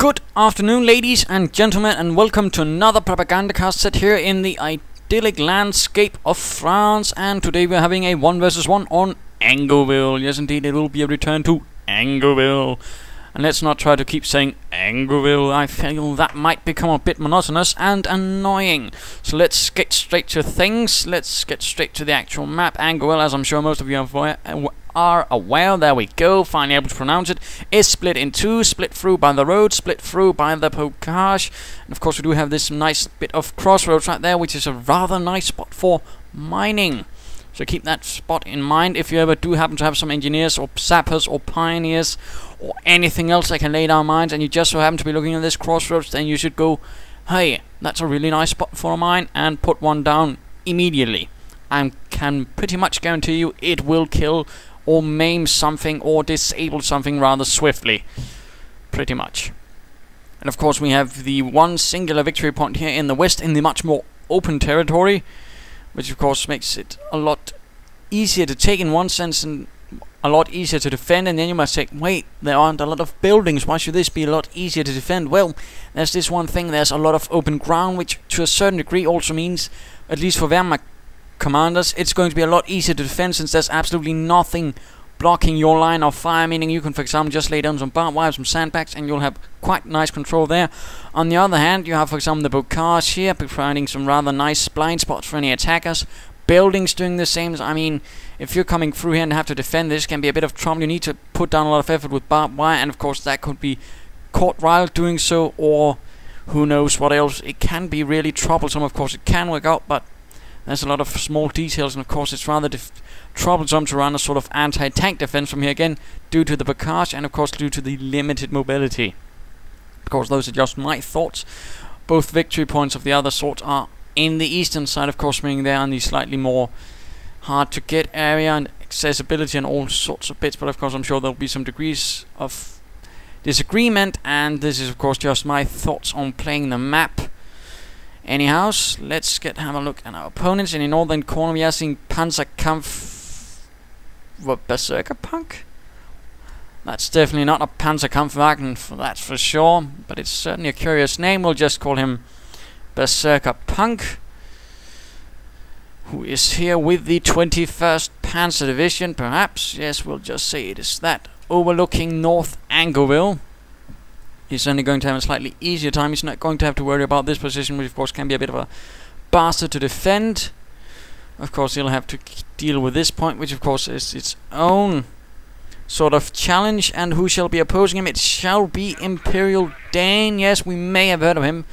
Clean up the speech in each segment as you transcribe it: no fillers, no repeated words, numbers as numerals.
Good afternoon, ladies and gentlemen, and welcome to another Propagandacast set here in the idyllic landscape of France. And today we're having a 1 vs 1 on Angoville. Yes, indeed, it will be a return to Angoville. And let's not try to keep saying Angoville. I feel that might become a bit monotonous and annoying. So let's get straight to things. Let's get straight to the actual map. Angoville, as I'm sure most of you are aware, there we go, finally able to pronounce it, is split in two, split through by the road, split through by the bocage. And of course we do have this nice bit of crossroads right there, which is a rather nice spot for mining. So keep that spot in mind if you ever do happen to have some engineers or sappers or pioneers or anything else that can lay down mines, and you just so happen to be looking at this crossroads, then you should go, hey, that's a really nice spot for a mine, and put one down immediately. I can pretty much guarantee you it will kill or maim something or disable something rather swiftly. Pretty much. And of course we have the one singular victory point here in the west in the much more open territory, which of course makes it a lot easier to take in one sense and a lot easier to defend. And then you must say, wait, there aren't a lot of buildings, why should this be a lot easier to defend? Well, there's this one thing, there's a lot of open ground, which to a certain degree also means, at least for Wehrmacht commanders, it's going to be a lot easier to defend since there's absolutely nothing blocking your line of fire, meaning you can, for example, just lay down some barbed wire, some sandbags, and you'll have quite nice control there. On the other hand, you have, for example, the bocage here, providing some rather nice blind spots for any attackers. Buildings doing the same. I mean, if you're coming through here and have to defend this, can be a bit of trouble. You need to put down a lot of effort with barbed wire, and of course that could be caught while doing so, or who knows what else. It can be really troublesome. Of course, it can work out, but there's a lot of small details, and of course it's rather troublesome to run a sort of anti-tank defense from here again, due to the bocage and of course due to the limited mobility. Of course, those are just my thoughts. Both victory points of the other sort are in the eastern side, of course, meaning they're on the slightly more hard to get area and accessibility and all sorts of bits, but of course I'm sure there'll be some degrees of disagreement, and this is of course just my thoughts on playing the map. Anyhow, let's have a look at our opponents. In the northern corner we are seeing PnzkpfvBerserkerpunk. That's definitely not a Panzerkampfwagen, that's for sure, but it's certainly a curious name. We'll just call him Berserkerpunk, who is here with the 21st Panzer Division, perhaps. Yes, we'll just say it is that, overlooking North Angoville. He's only going to have a slightly easier time. He's not going to have to worry about this position, which of course can be a bit of a bastard to defend. Of course he'll have to deal with this point, which of course is its own sort of challenge. And who shall be opposing him? It shall be ImperialDane. Yes, we may have heard of him.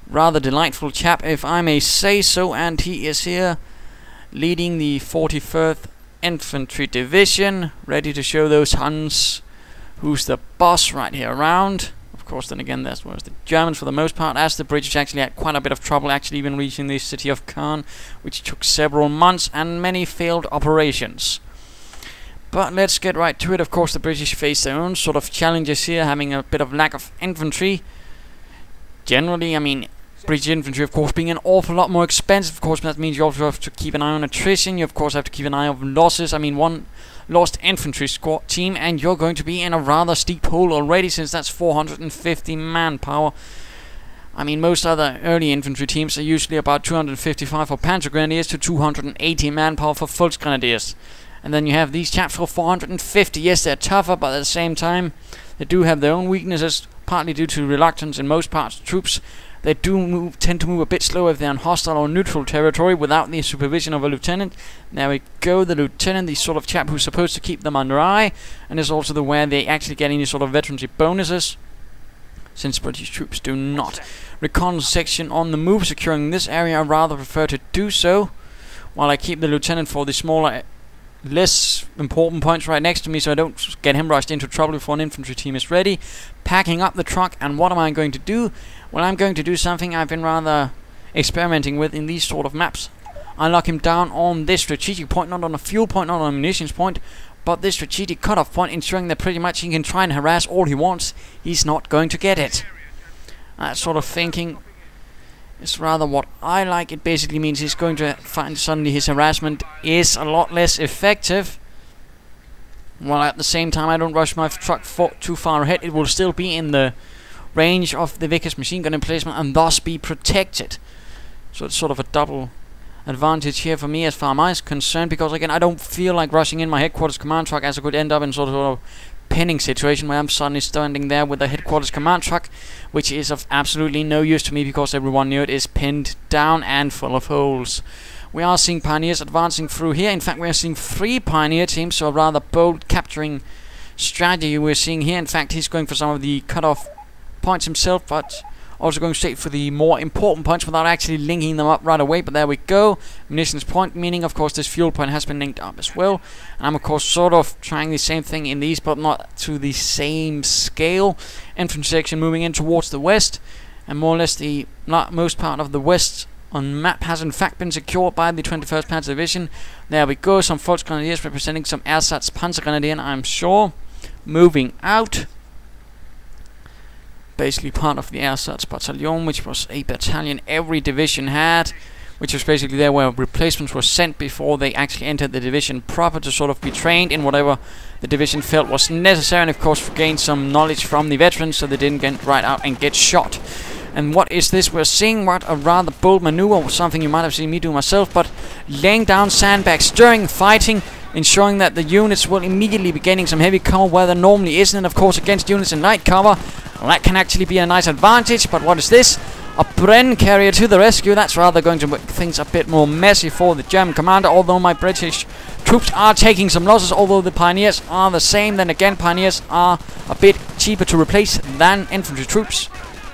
Rather delightful chap, if I may say so. And he is here leading the 41st Infantry Division, ready to show those Huns who's the boss right here around. Of course, then again, that was the Germans for the most part, as the British actually had quite a bit of trouble actually even reaching the city of Caen, which took several months and many failed operations. But let's get right to it. Of course, the British face their own sort of challenges here, having a bit of lack of infantry. Generally, I mean, British infantry, of course, being an awful lot more expensive. Of course, that means you also have to keep an eye on attrition. You, of course, have to keep an eye on losses. I mean, one lost infantry squad team and you're going to be in a rather steep hole already, since that's 450 manpower. I mean, most other early infantry teams are usually about 255 for Panzer Grenadiers to 280 manpower for Volksgrenadiers. And then you have these chaps for 450. Yes, they're tougher, but at the same time they do have their own weaknesses, partly due to reluctance in most parts of troops. They do tend to move a bit slower if they're in hostile or neutral territory without the supervision of a lieutenant. There we go, the lieutenant, the sort of chap who's supposed to keep them under eye, and is also the where they actually get any sort of veterancy bonuses, since British troops do not. Reconnaissance section on the move, securing this area. I rather prefer to do so, while I keep the lieutenant for the smaller, less important points right next to me, so I don't get him rushed into trouble before an infantry team is ready. Packing up the truck, and what am I going to do? Well, I'm going to do something I've been rather experimenting with in these sort of maps. I lock him down on this strategic point, not on a fuel point, not on a munitions point, but this strategic cutoff point, ensuring that pretty much he can try and harass all he wants. He's not going to get it. That sort of thinking is rather what I like. It basically means he's going to find suddenly his harassment is a lot less effective, while at the same time I don't rush my truck too far ahead. It will still be in the range of the Vickers machine gun emplacement and thus be protected. So it's sort of a double advantage here for me as far as I'm concerned, because again I don't feel like rushing in my headquarters command truck, as I could end up in sort of pinning situation where I'm suddenly standing there with the headquarters command truck, which is of absolutely no use to me because everyone near it is pinned down and full of holes. We are seeing pioneers advancing through here. In fact, we are seeing 3 pioneer teams, so a rather bold capturing strategy we're seeing here. In fact, he's going for some of the cut-off points himself, but also going straight for the more important points without actually linking them up right away. But there we go. Munitions point, meaning of course this fuel point has been linked up as well. And I'm of course sort of trying the same thing in these, but not to the same scale. Infantry section moving in towards the west, and more or less the most part of the west on map has in fact been secured by the 21st Panzer Division. There we go. Some Volksgrenadiers representing some ersatz Panzergrenadier, I'm sure, moving out. Basically part of the ersatz battalion, which was a battalion every division had, which was basically there where replacements were sent before they actually entered the division proper, to sort of be trained in whatever the division felt was necessary, and of course gain some knowledge from the veterans so they didn't get right out and get shot. And what is this we're seeing? What a rather bold maneuver, something you might have seen me do myself, but laying down sandbags during fighting, ensuring that the units will immediately be gaining some heavy cover where there normally isn't, and of course against units in light cover, well, that can actually be a nice advantage. But what is this? A Bren carrier to the rescue. That's rather going to make things a bit more messy for the German commander, although my British troops are taking some losses, although the pioneers are the same. Then again, pioneers are a bit cheaper to replace than infantry troops,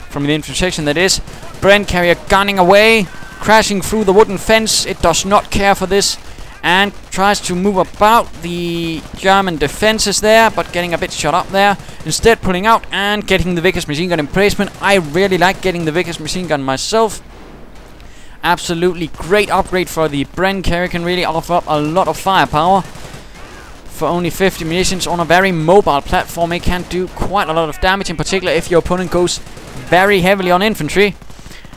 from the infantry section that is. Bren carrier gunning away, crashing through the wooden fence. It does not care for this, and tries to move about the German defenses there, but getting a bit shot up there. Instead pulling out and getting the Vickers machine gun emplacement. I really like getting the Vickers machine gun myself. Absolutely great upgrade for the Bren carrier, can really offer up a lot of firepower. For only 50 munitions on a very mobile platform, it can do quite a lot of damage, in particular if your opponent goes very heavily on infantry.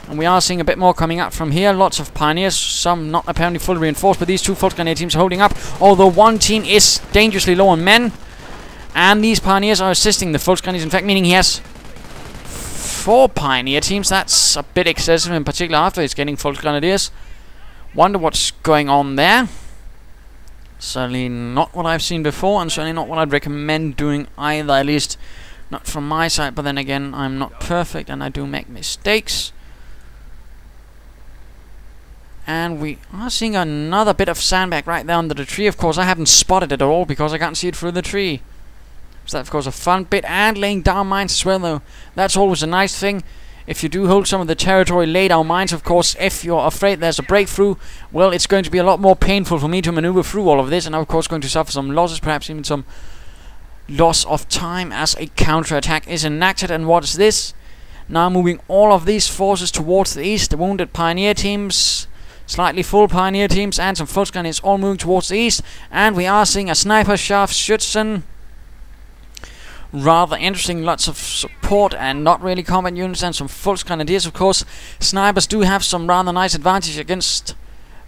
And we are seeing a bit more coming out from here. Lots of pioneers, some not apparently fully reinforced, but these 2 Volksgrenadier teams are holding up, although one team is dangerously low on men. And these pioneers are assisting the Volksgrenadiers, in fact, meaning he has 4 pioneer teams. That's a bit excessive, in particular after he's getting Volksgrenadiers. Wonder what's going on there. Certainly not what I've seen before, and certainly not what I'd recommend doing either, at least not from my side. But then again, I'm not perfect and I do make mistakes. And we are seeing another bit of sandbag right there under the tree. Of course, I haven't spotted it at all because I can't see it through the tree. So that's of course a fun bit. And laying down mines as well, though. That's always a nice thing. If you do hold some of the territory, lay down mines, of course. If you're afraid there's a breakthrough, well, it's going to be a lot more painful for me to maneuver through all of this. And I'm of course going to suffer some losses, perhaps even some loss of time as a counter-attack is enacted. And what is this? Now moving all of these forces towards the east. The wounded pioneer teams, slightly full pioneer teams, and some Volksgrenadiers all moving towards the east. And we are seeing a sniper Scharfschützen. Rather interesting, lots of support and not really combat units, and some Volksgrenadiers, of course. Snipers do have some rather nice advantage against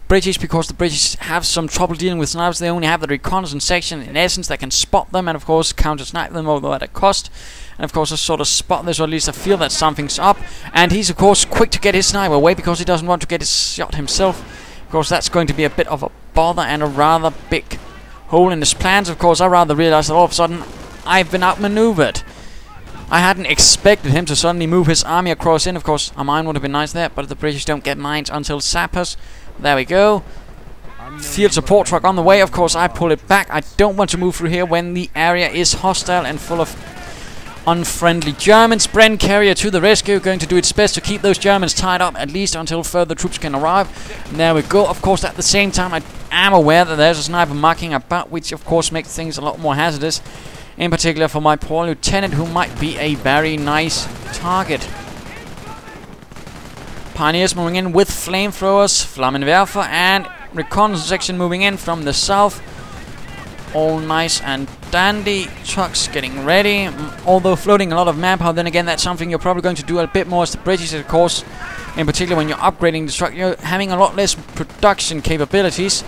British, because the British have some trouble dealing with snipers. They only have the reconnaissance section, in essence, that can spot them and of course counter-snipe them, although at a cost. And of course, I sort of spot this, or at least I feel that something's up. And he's of course quick to get his sniper away because he doesn't want to get his shot himself. Of course, that's going to be a bit of a bother and a rather big hole in his plans. Of course, I rather realized that all of a sudden I've been outmaneuvered. I hadn't expected him to suddenly move his army across in. Of course, a mine would have been nice there, but the British don't get mines until sappers. There we go. Field support truck on the way. Of course, I pull it back. I don't want to move through here when the area is hostile and full of unfriendly Germans. Bren carrier to the rescue, going to do its best to keep those Germans tied up, at least until further troops can arrive. And there we go. Of course, at the same time, I am aware that there's a sniper marking about, which of course makes things a lot more hazardous. In particular for my poor lieutenant, who might be a very nice target. Pioneers moving in with flamethrowers, Flammenwerfer, and reconnaissance section moving in from the south. All nice and dandy. Trucks getting ready, although floating a lot of manpower. Then again, that's something you're probably going to do a bit more as the British, of course. In particular when you're upgrading the truck, you're having a lot less production capabilities.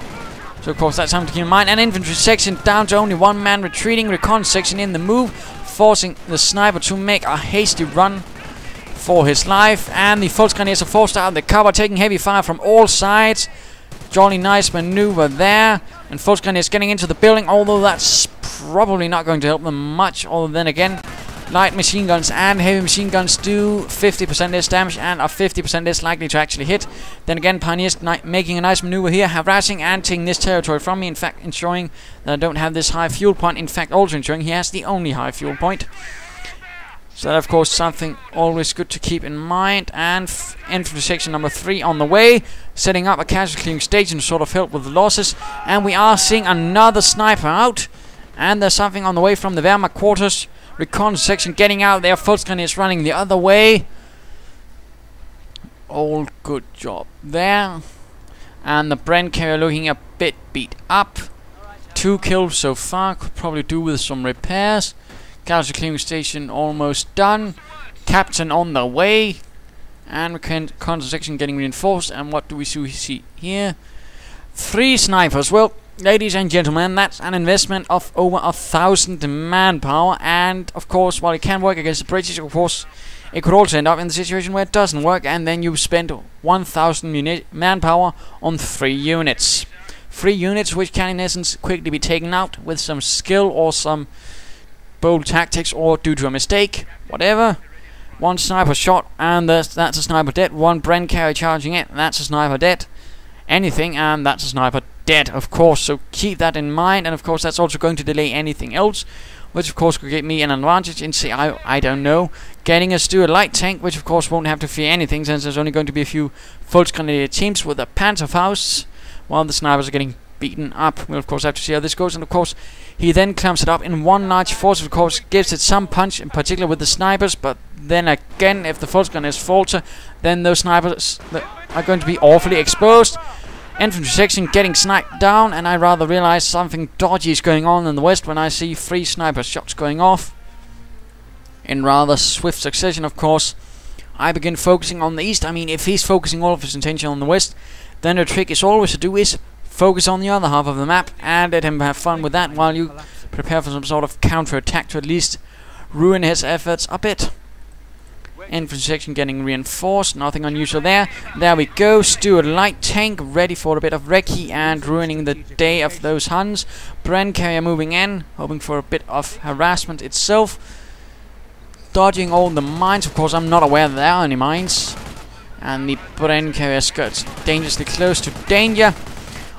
So of course that's something to keep in mind. And infantry section down to only 1 man retreating. Reconnaissance section in the move, forcing the sniper to make a hasty run. for his life. And the Volksgrenadiers are forced out of the cover, taking heavy fire from all sides. Jolly nice maneuver there. And Volksgrenadiers getting into the building, although that's probably not going to help them much. Although then again, light machine guns and heavy machine guns do 50% less damage and are 50% less likely to actually hit. Then again, Pioneers making a nice maneuver here, harassing and taking this territory from me. In fact, ensuring that I don't have this high fuel point. In fact, also ensuring he has the only high fuel point. So that, of course, something always good to keep in mind. And infantry section number 3 on the way, setting up a casualty clearing station to sort of help with the losses. And we are seeing another sniper out. And there's something on the way from the Wehrmacht quarters. Reconnaissance section getting out there. Volksgrenadiers running the other way. All good job there. And the Bren carrier looking a bit beat up. 2 kills so far. Could probably do with some repairs. Casualty clearing station almost done. Captain on the way. And reconnaissance section getting reinforced. And what do we see here? 3 snipers. Well, ladies and gentlemen, that's an investment of over 1,000 manpower. And of course, while it can work against the British, of course, it could also end up in the situation where it doesn't work. And then you spend 1,000 manpower on 3 units. 3 units which can in essence quickly be taken out with some skill or some bold tactics, or due to a mistake, whatever. 1 sniper shot, and that's a sniper dead. 1 Bren carrier charging it, that's a sniper dead. Anything, and that's a sniper dead, of course. So keep that in mind, and of course that's also going to delay anything else, which of course could give me an advantage in, say, I don't know, getting us to a light tank, which of course won't have to fear anything, since there's only going to be a few Volksgrenadier teams with the Panzerfausts, while the snipers are getting beaten up. We'll of course have to see how this goes, and of course he then clumps it up in 1 large force, of course gives it some punch, in particular with the snipers. But then again, if the Volksgrenadiers falter, then those snipers are going to be awfully exposed. Infantry section getting sniped down, and I rather realize something dodgy is going on in the west when I see 3 sniper shots going off in rather swift succession. Of course, I begin focusing on the east. I mean, if he's focusing all of his attention on the west, then the trick is always to do is focus on the other half of the map and let him have fun with that while you prepare for some sort of counter-attack to at least ruin his efforts a bit. Infantry section getting reinforced, nothing unusual there. There we go, Stuart light tank ready for a bit of recce and ruining the day of those Huns. Bren carrier moving in, hoping for a bit of harassment itself. Dodging all the mines, of course I'm not aware that there are any mines. And the Bren carrier skirts dangerously close to danger.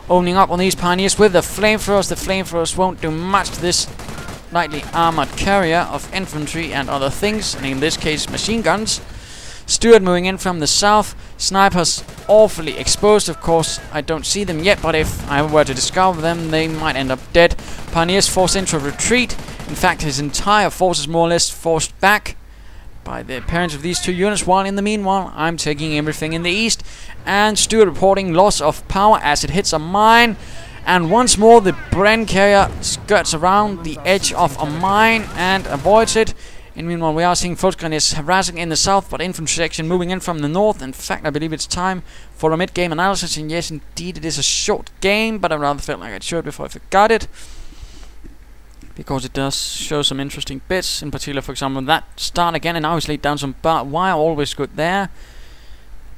Opening up on these Pioneers with the flamethrowers. The flamethrowers won't do much to this lightly armored carrier of infantry and other things, and in this case machine guns. Stuart moving in from the south. Snipers awfully exposed, of course I don't see them yet, but if I were to discover them they might end up dead. Pioneers forced into a retreat. In fact, his entire force is more or less forced back by the appearance of these 2 units, while in the meanwhile I'm taking everything in the east. And Stuart reporting loss of power as it hits a mine. And once more the Bren carrier skirts around the edge of a mine and avoids it. In the meanwhile we are seeing Volksgrenadiers harassing in the south, but infantry section moving in from the north. In fact, I believe it's time for a mid-game analysis, and yes indeed it is a short game, but I rather felt like I should before I forgot it, because it does show some interesting bits. In particular, for example, that start again, and now he's laid down some barbed wire, always good there.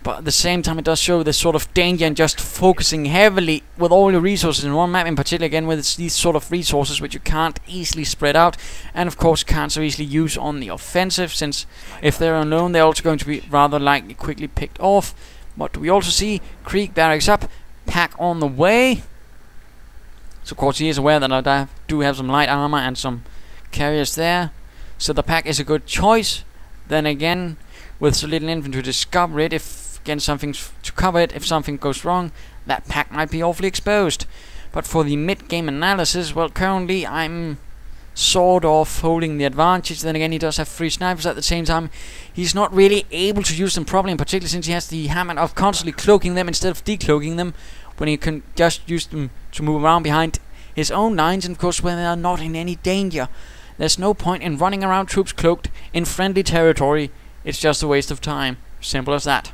But at the same time it does show this sort of danger in just focusing heavily with all your resources in one map, in particular again with these sort of resources which you can't easily spread out, and of course can't so easily use on the offensive, since if they're alone they're also going to be rather likely quickly picked off. What do we also see? Krieg barracks up, pack on the way. So of course he is aware that I do have some light armor and some carriers there, so the pack is a good choice. Then again, with so little infantry to discover it, if again something to cover it, if something goes wrong, that pack might be awfully exposed. But for the mid-game analysis, well, currently I'm sort of holding the advantage. Then again, he does have 3 snipers at the same time. He's not really able to use them properly, in particular since he has the habit of constantly cloaking them instead of decloaking them, when he can just use them to move around behind his own lines, and of course when they are not in any danger. There's no point in running around troops cloaked in friendly territory. It's just a waste of time. Simple as that.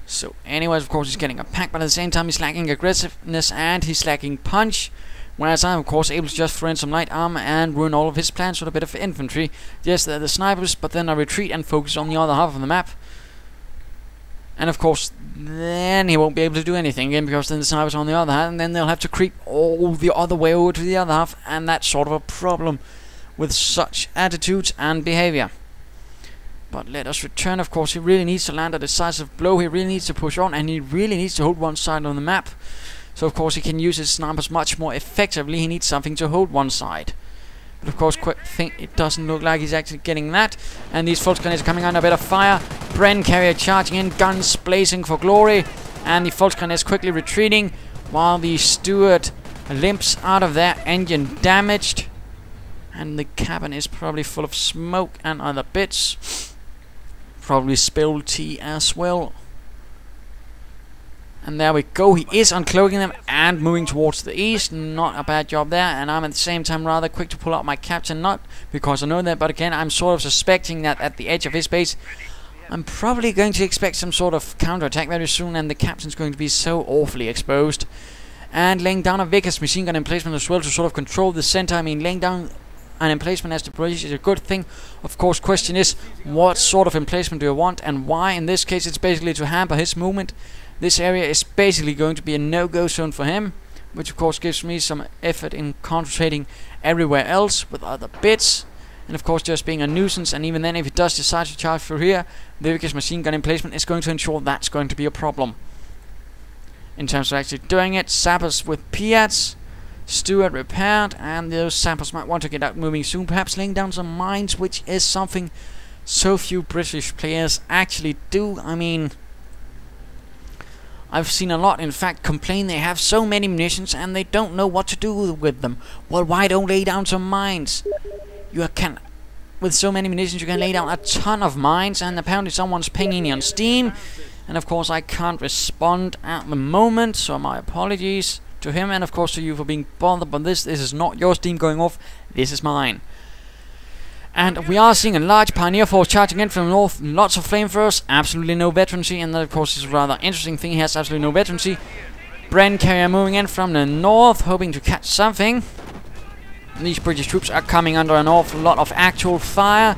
So anyways, of course he's getting a pack, but at the same time he's lacking aggressiveness and he's lacking punch. Whereas I'm of course able to just throw in some light armor and ruin all of his plans with a bit of infantry. Yes, they're the snipers, but then I retreat and focus on the other half of the map. And of course, then he won't be able to do anything again, because then the snipers are on the other hand, and then they'll have to creep all the other way over to the other half, and that's sort of a problem with such attitudes and behavior. But let us return. Of course, he really needs to land a decisive blow. He really needs to push on, and he really needs to hold one side on the map. So of course he can use his snipers much more effectively. He needs something to hold one side. But of course, it doesn't look like he's actually getting that. And these Volksgrenadiers are coming under a bit of fire. Bren carrier charging in, guns blazing for glory. And the Volksgrenadiers quickly retreating, while the Stuart limps out of there, engine damaged. And the cabin is probably full of smoke and other bits. Probably spilled tea as well. And there we go, he is uncloaking them and moving towards the east. Not a bad job there, and I'm at the same time rather quick to pull out my captain, not because I know that, but again I'm sort of suspecting that at the edge of his base I'm probably going to expect some sort of counterattack very soon, and the captain's going to be so awfully exposed. And laying down a Vickers machine gun emplacement as well to sort of control the center. I mean, laying down an emplacement as the British is a good thing. Of course, question is, what sort of emplacement do you want and why? In this case it's basically to hamper his movement. This area is basically going to be a no-go zone for him, which of course gives me some effort in concentrating everywhere else with other bits. And of course just being a nuisance, and even then if he does decide to charge through here, the Vickers machine gun emplacement is going to ensure that's going to be a problem. In terms of actually doing it, sappers with Piats, Stuart repaired, and those sappers might want to get out moving soon, perhaps laying down some mines, which is something so few British players actually do. I mean, I've seen a lot, in fact, complain they have so many munitions and they don't know what to do with them. Well, why don't lay down some mines? You can, with so many munitions, you can lay down a ton of mines, and apparently someone's pinging me on Steam. And of course I can't respond at the moment, so my apologies to him, and of course to you for being bothered by this. This is not your Steam going off, this is mine. And we are seeing a large pioneer force charging in from the north, lots of flamethrowers, absolutely no veterancy, and that of course is a rather interesting thing. He has absolutely no veterancy. Bren carrier moving in from the north, hoping to catch something. And these British troops are coming under an awful lot of actual fire.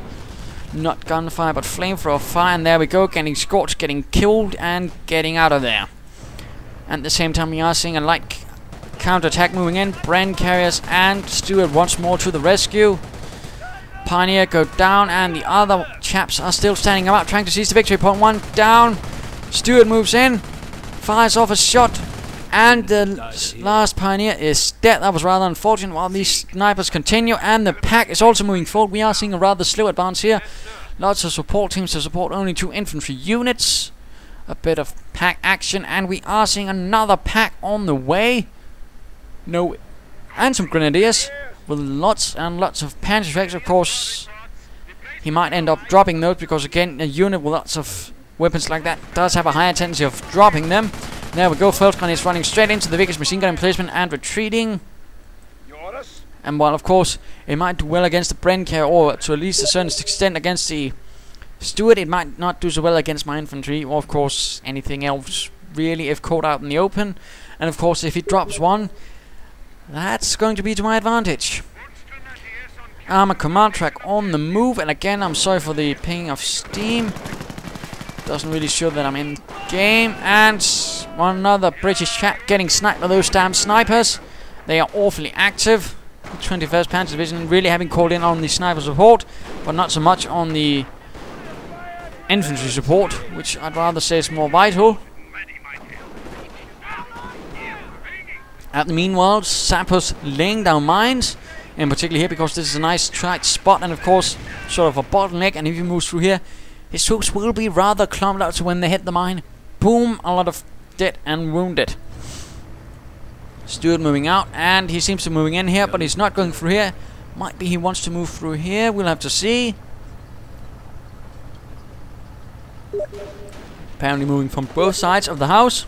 Not gunfire, but flamethrower fire, and there we go, getting scorched, getting killed, and getting out of there. And at the same time we are seeing a light counterattack moving in. Bren carriers and Stuart once more to the rescue. Pioneer go down, and the other chaps are still standing up, trying to seize the victory point. One down. Stuart moves in, fires off a shot, and the last Pioneer is dead. That was rather unfortunate, while these snipers continue, and the pack is also moving forward. We are seeing a rather slow advance here. Lots of support teams to support only 2 infantry units. A bit of pack action, and we are seeing another pack on the way. No, and some grenadiers with lots and lots of Panzer tracks. Of course, he might end up dropping those, because again, a unit with lots of weapons like that does have a higher tendency of dropping them. There we go, Volksgren is running straight into the Vickers machine gun emplacement and retreating. And while of course it might do well against the Bren carrier, or to at least a certain extent against the Stuart, it might not do so well against my infantry, or of course anything else really if caught out in the open. And of course if he drops one, that's going to be to my advantage. Armor command track on the move, and again I'm sorry for the ping of Steam. Doesn't really show that I'm in game. And one another British chap getting sniped by those damn snipers. They are awfully active. The 21st Panzer Division really having called in on the sniper support, but not so much on the infantry support, which I'd rather say is more vital. At the meanwhile, sappers laying down mines, in particular here, because this is a nice tight spot, and of course sort of a bottleneck, and if you move through here, his troops will be rather clumped out, so when they hit the mine, boom, a lot of dead and wounded. Stuart moving out, and he seems to be moving in here, but he's not going through here. Might be he wants to move through here, we'll have to see. Apparently moving from both sides of the house.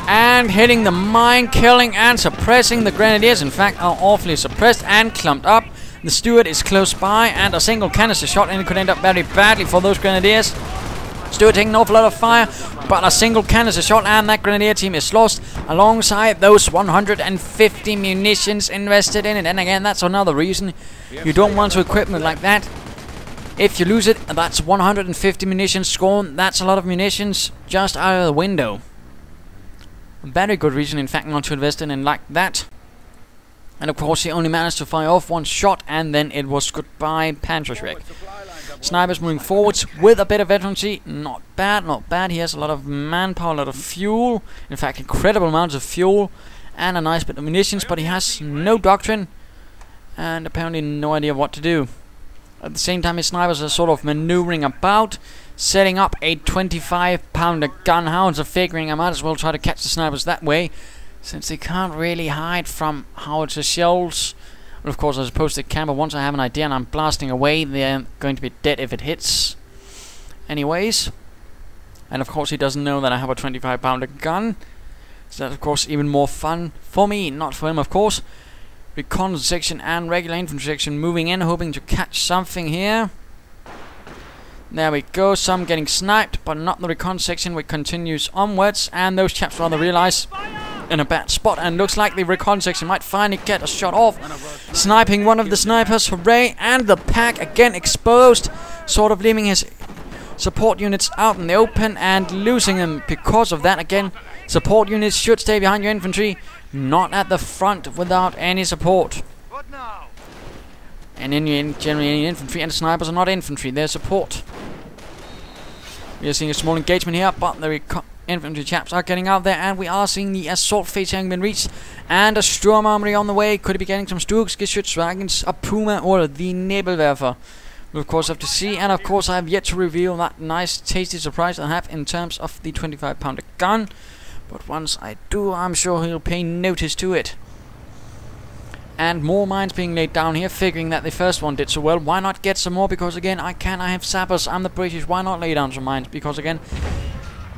And hitting the mine, killing and suppressing the grenadiers. In fact, are awfully suppressed and clumped up. The Stuart is close by, and a single canister shot, and it could end up very badly for those grenadiers. Stuart taking an awful lot of fire, but a single cannon is a shot, and that grenadier team is lost alongside those 150 munitions invested in it. And again, that's another reason you don't want to equip it like that. If you lose it, that's 150 munitions gone. That's a lot of munitions just out of the window. A very good reason, in fact, not to invest in it like that. And of course, he only managed to fire off one shot, and then it was goodbye, Panzer. Snipers moving forwards with a bit of veterancy. Not bad, not bad. He has a lot of manpower, a lot of fuel. In fact, incredible amounts of fuel and a nice bit of munitions, but he has no doctrine and apparently no idea what to do. At the same time, his snipers are sort of maneuvering about, setting up a 25-pounder gun howitzer, figuring I might as well try to catch the snipers that way, since they can't really hide from howitzer shells. But of course, as opposed to camper, once I have an idea and I'm blasting away, they're going to be dead if it hits. Anyways, and of course he doesn't know that I have a 25-pounder gun, so that's of course even more fun for me, not for him of course. Recon section and regular infantry section moving in, hoping to catch something here. There we go, some getting sniped, but not the recon section, which continues onwards, and those chaps rather realize in a bad spot, and looks like the recon section might finally get a shot off. Sniping one of the snipers, hooray, and the pack again exposed, sort of leaving his support units out in the open and losing them because of that. Again, support units should stay behind your infantry, not at the front without any support. And generally any infantry and snipers are not infantry, they're support. We are seeing a small engagement here, but the infantry chaps are getting out there, and we are seeing the assault phase having been reached, and a Sturm Armory on the way. Could it be getting some Stugs, Geschützwagens, a Puma, or the Nebelwerfer? We'll of course have to see, and of course I have yet to reveal that nice tasty surprise I have in terms of the 25-pounder gun, but once I do, I'm sure he'll pay notice to it. And more mines being laid down here, figuring that the first one did so well. Why not get some more? Because again, I have sappers, I'm the British, why not lay down some mines? Because again,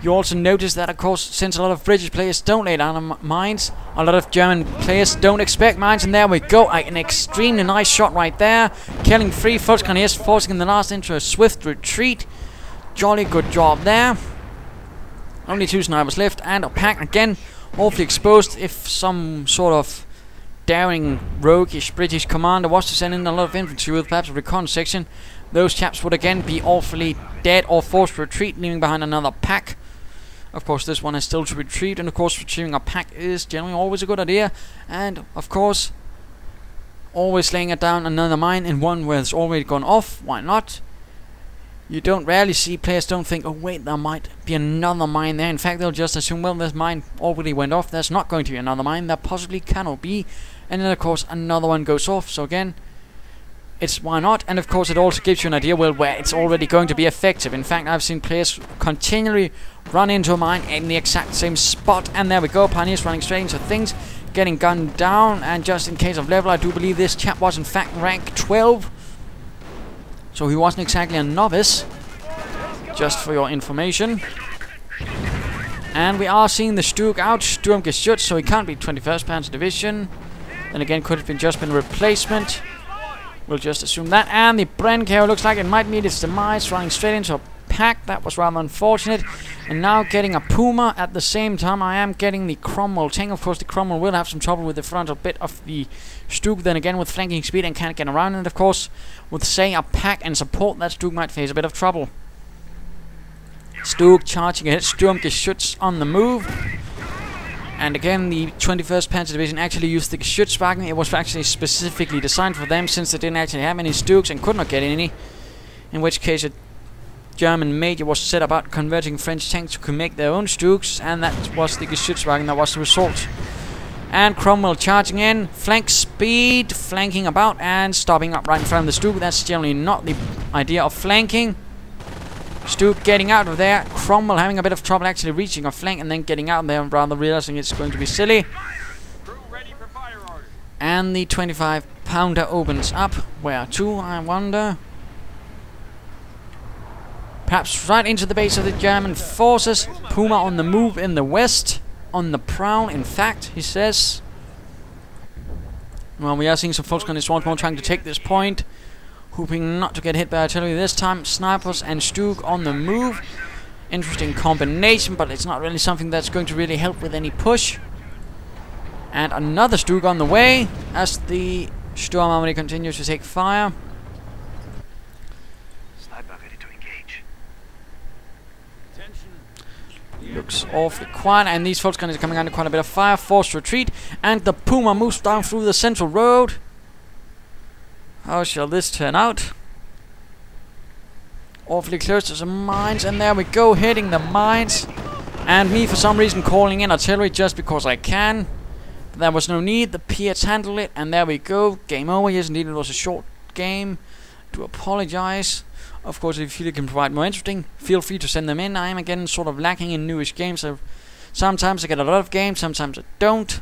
you also notice that, of course, since a lot of British players don't lay down mines, a lot of German players don't expect mines, and there we go, an extremely nice shot right there, killing 3 Volksgrenadiers, forcing the last into a swift retreat. Jolly good job there. Only 2 snipers left, and a pack again, awfully exposed. If some sort of daring, roguish British commander was to send in a lot of infantry with perhaps a recon section, those chaps would again be awfully dead or forced to retreat, leaving behind another pack. Of course, this one has still to retreat, and of course retrieving a pack is generally always a good idea. And of course, always laying it down another mine in one where it's already gone off. Why not? You don't rarely see players don't think, oh wait, there might be another mine there. In fact, they'll just assume, well, this mine already went off, there's not going to be another mine, there possibly cannot be. And then of course another one goes off, so again, it's why not. And of course it also gives you an idea, well, where it's already going to be effective. In fact, I've seen players continually run into a mine in the exact same spot, and there we go, Pioneers running straight into things, getting gunned down. And just in case of level, I do believe this chap was in fact rank 12, so he wasn't exactly a novice, just for your information. And we are seeing the Stug out, Sturmgeschütz, so he can't be 21st Panzer Division. Then again, could have been just been a replacement. We'll just assume that. And the Brenn looks like it might meet its demise, running straight into a pack. That was rather unfortunate. And now getting a Puma at the same time. I am getting the Cromwell tank. Of course, the Cromwell will have some trouble with the frontal bit of the Stug. Then again, with flanking speed and can't get around. And of course, with say a pack and support, that Stug might face a bit of trouble. Stug charging ahead. Sturmgeschütz on the move. And again, the 21st Panzer Division actually used the Geschützwagen. It was actually specifically designed for them, since they didn't actually have any Stugs and could not get any. In which case, a German major was set about converting French tanks to make their own Stugs, and that was the Geschützwagen that was the result. And Cromwell charging in, flank speed, flanking about and stopping up right in front of the Stug. That's generally not the idea of flanking. Stug getting out of there, Cromwell having a bit of trouble actually reaching a flank and then getting out there, rather realizing it's going to be silly. And the 25-pounder opens up. Where to, I wonder? Perhaps right into the base of the German forces. Puma on the move in the west. On the prowl, in fact, he says. Well, we are seeing some Volksgrenadiers once more trying to take this point, hoping not to get hit by artillery this time. Snipers and Stug on the move. interesting combination, but it's not really something that's going to really help with any push. And another Stug on the way as the Sturm Army continues to take fire. Sniper ready to engage. Looks awfully quiet, and these Volksgunners are coming under quite a bit of fire. Forced retreat, and the Puma moves down through the central road. How shall this turn out? Awfully close to some mines, and there we go, hitting the mines. And me, for some reason, calling in artillery just because I can. But there was no need. The Piets handled it, and there we go. Game over. Yes, indeed, it was a short game. Do apologize. Of course, if you feel you can provide more interesting, feel free to send them in. I am again sort of lacking in newish games. So sometimes I get a lot of games, sometimes I don't.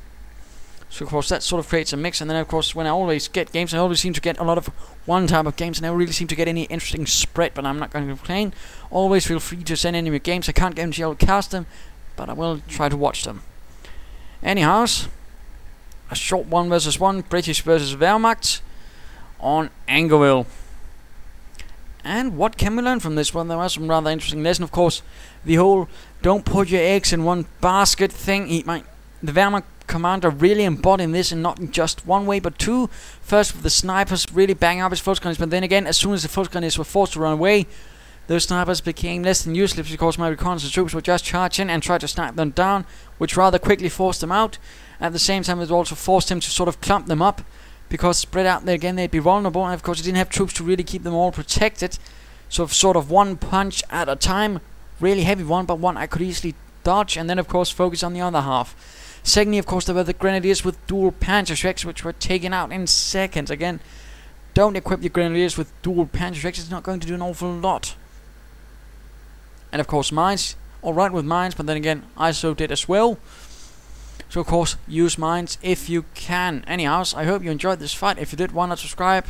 So of course that sort of creates a mix. And then of course when I always get games, I always seem to get a lot of one type of games, and I don't really seem to get any interesting spread. But I'm not going to complain. Always feel free to send in your games. I can't guarantee I'll cast them, but I will try to watch them. Anyhows, a short 1 versus 1, British versus Wehrmacht on Angoville. And what can we learn from this? Well, there was some rather interesting lesson. Of course, the whole "don't put your eggs in one basket" thing. The Wehrmacht commander really embodying this, and not in just one way but two. First with the snipers really banging up his Volksgunners, but then again, as soon as the Volksgunners were forced to run away, those snipers became less than useless because my reconnaissance troops would just charge in and try to snipe them down, which rather quickly forced them out. At the same time, it also forced him to sort of clump them up, because spread out there again they'd be vulnerable, and of course he didn't have troops to really keep them all protected. So sort of one punch at a time, really heavy one, but one I could easily dodge, and then of course focus on the other half. Secondly, of course, there were the grenadiers with dual Panzer, which were taken out in seconds. Again, don't equip your grenadiers with dual Panzer, it's not going to do an awful lot. And of course mines, alright with mines, but then again ISO did as well. So of course, use mines if you can. Anyhow, I hope you enjoyed this fight. If you did, why not subscribe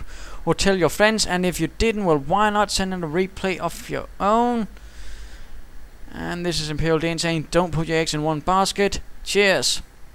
or tell your friends? And if you didn't, well, why not send in a replay of your own? And this is ImperialDane saying, don't put your eggs in one basket. Cheers!